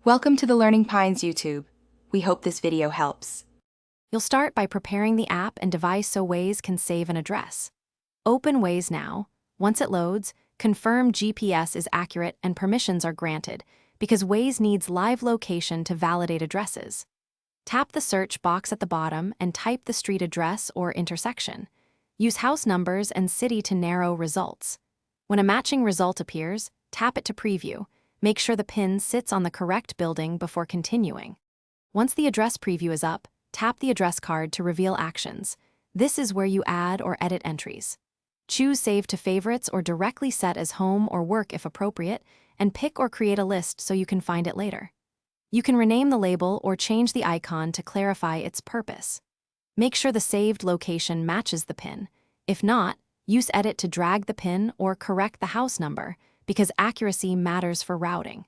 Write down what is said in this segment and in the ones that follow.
Welcome to the Learning Pines YouTube. We hope this video helps. You'll start by preparing the app and device so Waze can save an address. Open Waze now. Once it loads, confirm GPS is accurate and permissions are granted, because Waze needs live location to validate addresses. Tap the search box at the bottom and type the street address or intersection. Use house numbers and city to narrow results. When a matching result appears, tap it to preview. Make sure the pin sits on the correct building before continuing. Once the address preview is up, tap the address card to reveal actions. This is where you add or edit entries. Choose Save to Favorites or directly set as home or work if appropriate, and pick or create a list so you can find it later. You can rename the label or change the icon to clarify its purpose. Make sure the saved location matches the pin. If not, use Edit to drag the pin or correct the house number, because accuracy matters for routing.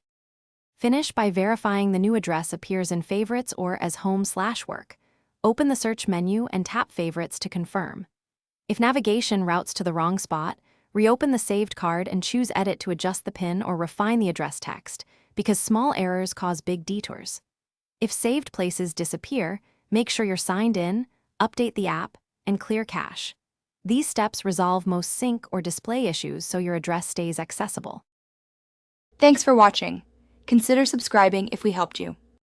Finish by verifying the new address appears in Favorites or as home/work. Open the search menu and tap Favorites to confirm. If navigation routes to the wrong spot, reopen the saved card and choose Edit to adjust the pin or refine the address text, because small errors cause big detours. If saved places disappear, make sure you're signed in, update the app, and clear cache. These steps resolve most sync or display issues so your address stays accessible. Thanks for watching. Consider subscribing if we helped you.